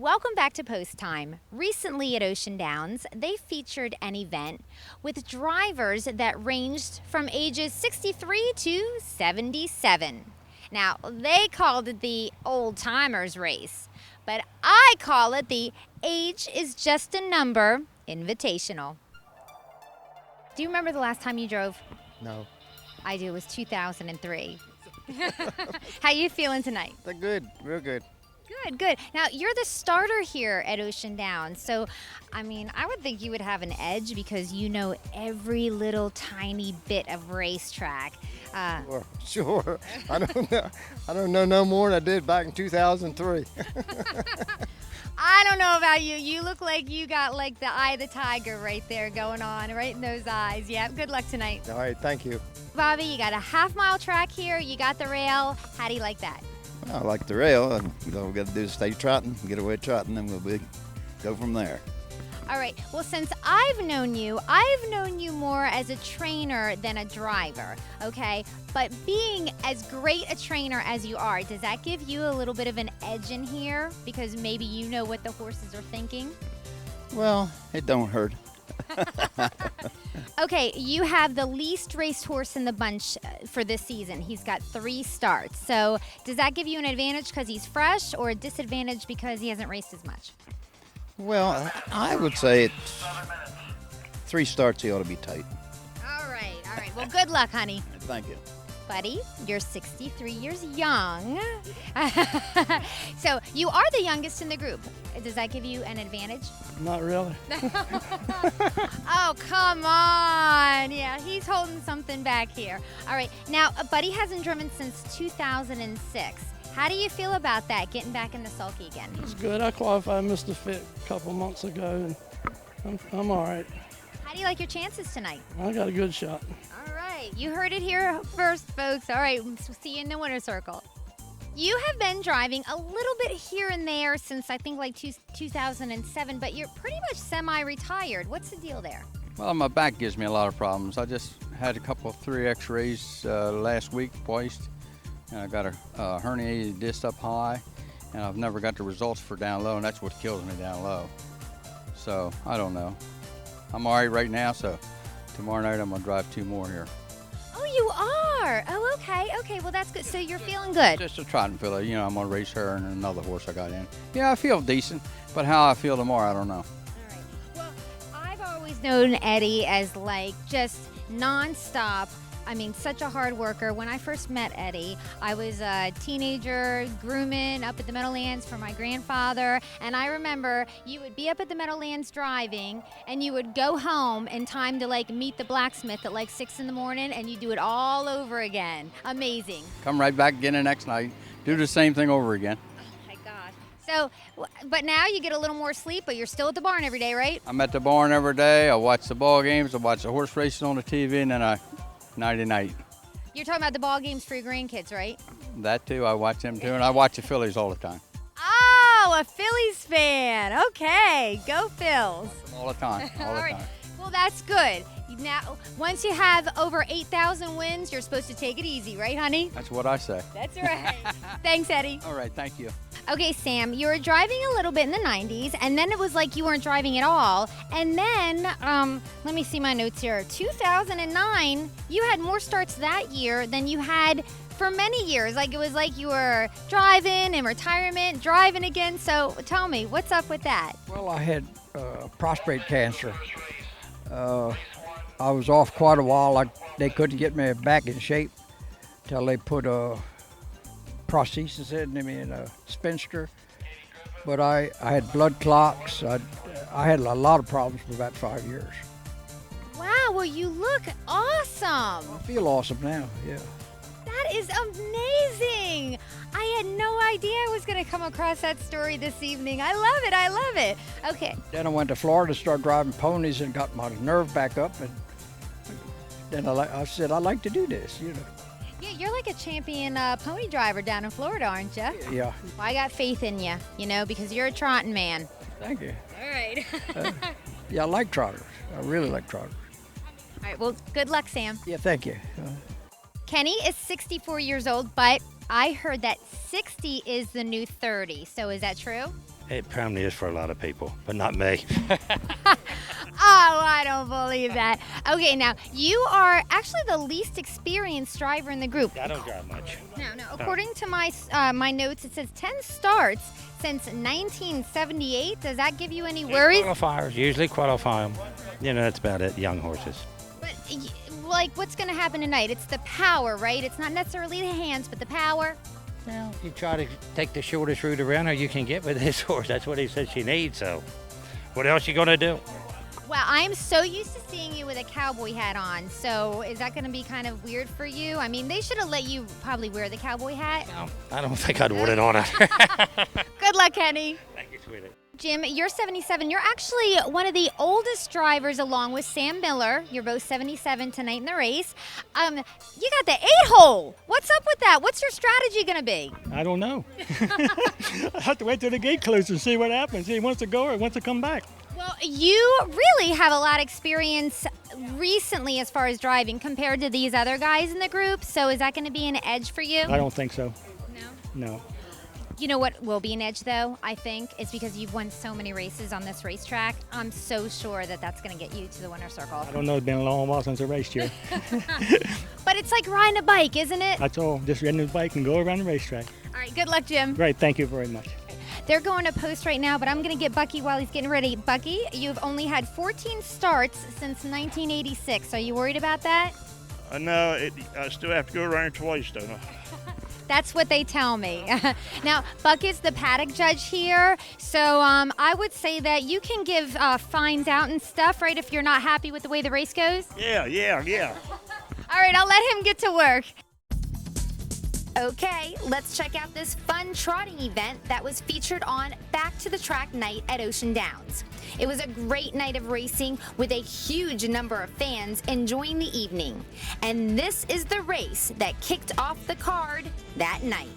Welcome back to Post Time. Recently at Ocean Downs, they featured an event with drivers that ranged from ages 63 to 77. Now, they called it the old-timers race, but I call it the Age is Just a Number Invitational. Do you remember the last time you drove? No. I do. It was 2003. How you feeling tonight? They're good, real good. Good, good. Now, you're the starter here at Ocean Downs, so, I would think you would have an edge because you know every little tiny bit of racetrack. Sure. I don't know no more than I did back in 2003. I don't know about you. You look like you got like the eye of the tiger right there going on, right in those eyes. Yeah, good luck tonight. All right, thank you. Bobby, you got a half-mile track here. You got the rail. How do you like that? I like the rail, and all we got to do is stay trotting, get away trotting, and we'll go from there. All right. Well, since I've known you more as a trainer than a driver, okay? But being as great a trainer as you are, does that give you a little bit of an edge in here? Because maybe you know what the horses are thinking? Well, it don't hurt. Okay, you have the least raced horse in the bunch for this season. He's got 3 starts. So does that give you an advantage because he's fresh or a disadvantage because he hasn't raced as much? Well, I would say it's 3 starts, he ought to be tight. All right. Well, good luck, honey. Thank you. Buddy, you're 63 years young. So you are the youngest in the group. Does that give you an advantage? Not really. Oh, come on. Yeah, he's holding something back here. All right. Now, Buddy hasn't driven since 2006. How do you feel about that, getting back in the sulky again? It's good. I qualified Mr. Fit a couple months ago, and I'm all right. How do you like your chances tonight? I got a good shot. All right. You heard it here first, folks. All right. We'll see you in the winner's circle. You have been driving a little bit here and there since I think like 2007, but you're pretty much semi-retired. What's the deal there? Well, my back gives me a lot of problems. I just had a couple of 3 x-rays last week twice, and I got a herniated disc up high, and I've never got the results for down low, and that's what kills me down low. So I don't know. I'm all right now, so tomorrow night I'm going to drive 2 more here. Oh, you are? Oh, okay. Okay, well, that's good. So you're feeling good. Just a trotting filler. You know, I'm going to race her and another horse I got in. Yeah, I feel decent, but how I feel tomorrow, I don't know. All right. Well, I've always known Eddie as like just nonstop. Such a hard worker. When I first met Eddie, I was a teenager grooming up at the Meadowlands for my grandfather. And I remember you would be up at the Meadowlands driving, and you would go home in time to like meet the blacksmith at like 6 in the morning, and you do it all over again. Amazing. Come right back again the next night, do the same thing over again. Oh my gosh. So, but now you get a little more sleep, but you're still at the barn every day, right? I'm at the barn every day. I watch the ball games. I watch the horse racing on the TV, and then I night. You're talking about the ball games for your grandkids, right? That too, I watch them too, and I watch the Phillies all the time. Oh, a Phillies fan. Okay, go Phils. All the time, all the right. time. Well, that's good. Now, once you have over 8,000 wins, you're supposed to take it easy, right, honey? That's what I say. That's right. Thanks, Eddie. All right, thank you. Okay, Sam, you were driving a little bit in the 90s, and then it was like you weren't driving at all. And then, let me see my notes here. 2009, you had more starts that year than you had for many years. Like, it was like you were driving in retirement, driving again. So tell me, what's up with that? Well, I had prostate cancer. I was off quite a while. Like, they couldn't get me back in shape till they put a prosthesis in me and a spinster. But I had blood clots. I had a lot of problems for about 5 years. Wow, well, you look awesome. I feel awesome now, yeah. That is amazing. I had no idea I was going to come across that story this evening. I love it. Okay. Then I went to Florida, started driving ponies, and got my nerve back up. And then I said, I like to do this, you know. Yeah, you're like a champion pony driver down in Florida, aren't you? Yeah. Well, I got faith in you, because you're a trotting man. Thank you. All right. Yeah, I like trotters. I really like trotters. All right, well, good luck, Sam. Yeah, thank you. Kenny is 64 years old, but I heard that 60 is the new 30. So is that true? It probably is for a lot of people, but not me. Oh, I don't believe that. Okay, now you are actually the least experienced driver in the group. I don't drive much. No. According to my notes, it says 10 starts since 1978. Does that give you any worries? Qualifiers usually qualify them. That's about it. Young horses. But like, what's going to happen tonight? It's the power, right? It's not necessarily the hands, but the power. Well, you try to take the shortest route around her you can get with this horse. That's what he said she needs. So, what else you gonna do? Wow, I'm so used to seeing you with a cowboy hat on. So is that going to be kind of weird for you? I mean, they should have let you probably wear the cowboy hat. No, I don't think I'd want it on her. Good luck, Kenny. Thank you, sweetie. Jim, you're 77. You're actually one of the oldest drivers along with Sam Miller. You're both 77 tonight in the race. You got the 8-hole. What's up with that? What's your strategy going to be? I don't know. I have to wait till the gate closes and see what happens. He wants to go or wants to come back. Well, you really have a lot of experience recently as far as driving compared to these other guys in the group. So is that going to be an edge for you? I don't think so. No? No. You know what will be an edge, though, I think, is because you've won so many races on this racetrack. I'm so sure that that's going to get you to the winner's circle. I don't know. It's been a long while since I raced here. But it's like riding a bike, isn't it? That's all. Just riding the bike and go around the racetrack. All right, good luck, Jim. Great. Thank you very much. They're going to post right now, but I'm going to get Bucky while he's getting ready. Bucky, you've only had 14 starts since 1986. Are you worried about that? No, I still have to go around twice, don't I? That's what they tell me. Now, Buck is the paddock judge here, so I would say that you can give fines out and stuff, right, if you're not happy with the way the race goes? Yeah. All right, I'll let him get to work. Okay, let's check out this fun trotting event that was featured on Back to the Track night at Ocean Downs. It was a great night of racing with a huge number of fans enjoying the evening. And this is the race that kicked off the card that night.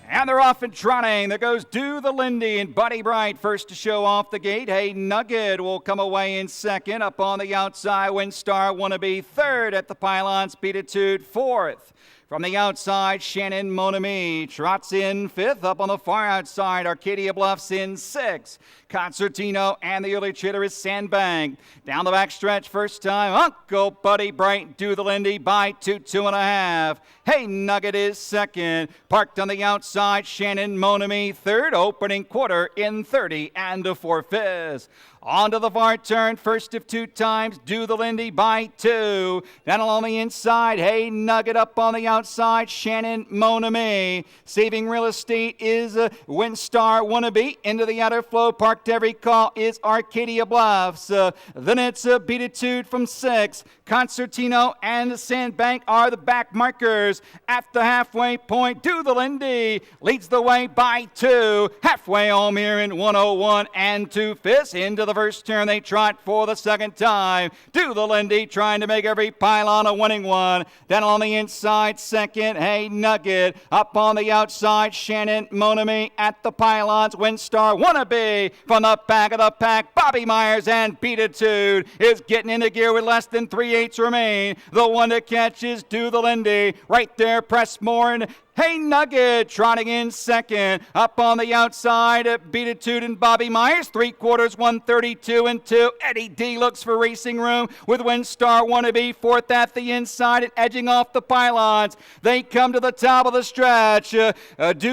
And they're off and trotting. There goes Do the Lindy and Buddy Bright first to show off the gate. Hey Nugget will come away in second. Up on the outside, Windstar Wannabe third at the pylons. Beatitude fourth. From the outside, Shannon Monami trots in fifth. Up on the far outside, Arcadia Bluffs in sixth. Concertino and the early chitter is Sandbank. Down the back stretch, first time, Uncle Buddy Bright, Do the Lindy by 2.5. Hey Nugget is second. Parked on the outside, Shannon Monami third. Opening quarter in 30 and 4/5. Onto the far turn, first of 2 times, Do the Lindy by 2. Down along the inside, Hey Nugget up on the outside, Shannon Monami. Saving Real Estate is Windstar Wannabe. Into the outer flow, parked every call is Arcadia Bluffs. Then it's Beatitude from 6. Concertino and Sandbank are the back markers. At the halfway point, Do the Lindy leads the way by 2. Halfway home here in 101 and 2/5. Into the first turn, they trot for the second time. Do the Lindy trying to make every pylon a winning one. Down on the inside, second, Hey Nugget. Up on the outside, Shannon Monami at the pylons. Windstar Wannabe from the back of the pack. Bobby Myers and Beatitude is getting into gear with less than 3/8 remain. The one to catch is Do the Lindy. Right there, Pressmore and Hey Nugget trotting in second. Up on the outside, Beatitude and Bobby Myers. 3/4, 132 and 2. Eddie D looks for racing room with Windstar Wannabe fourth at the inside and edging off the pylons. They come to the top of the stretch. Do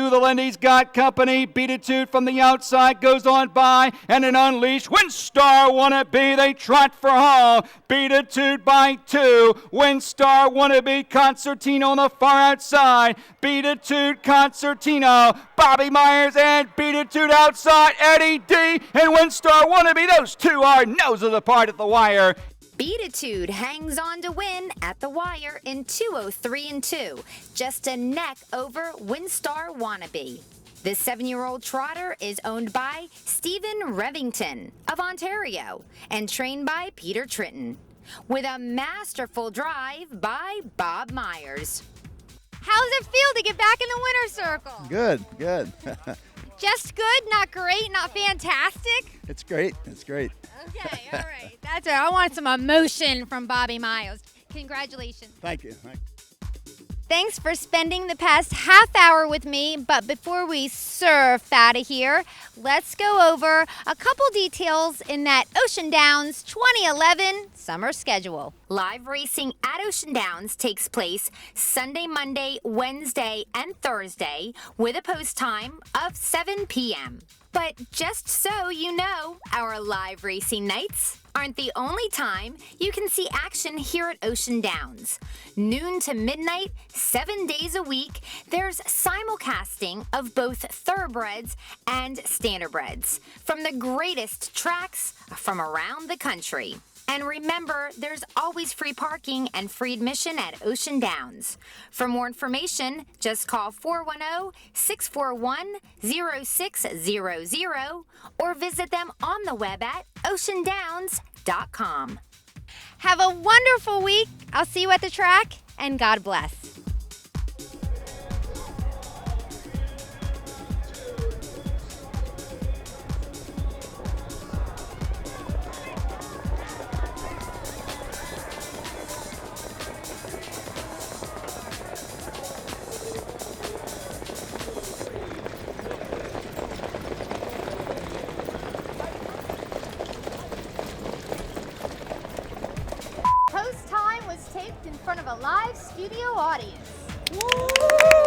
the Lindy's got company. Beatitude from the outside goes on by and an unleashed Windstar Wannabe. They trot for home. Beatitude by 2. Windstar Wannabe, Concertino on the far outside. Beatitude, Concertino, Bobby Myers and Beatitude outside, Eddie D and Windstar Wannabe. Those two are noses apart at the wire. Beatitude hangs on to win at the wire in 2:03 and 2, just a neck over Windstar Wannabe. This 7-year-old trotter is owned by Stephen Revington of Ontario and trained by Peter Tritton, with a masterful drive by Bob Myers. How does it feel to get back in the winner's circle? Good. Just good, not great, not fantastic? It's great. Okay, all right. That's it. I want some emotion from Bobby Myers. Congratulations. Thank you. Thanks for spending the past half hour with me, but before we surf out of here, let's go over a couple details in that Ocean Downs 2011 summer schedule. Live racing at Ocean Downs takes place Sunday, Monday, Wednesday, and Thursday with a post time of 7 p.m. But just so you know, our live racing nights aren't the only time you can see action here at Ocean Downs. Noon to midnight, 7 days a week, there's simulcasting of both thoroughbreds and standardbreds from the greatest tracks from around the country. And remember, there's always free parking and free admission at Ocean Downs. For more information, just call 410-641-0600 or visit them on the web at oceandowns.com. Have a wonderful week. I'll see you at the track, and God bless. Post time was taped in front of a live studio audience. Woo!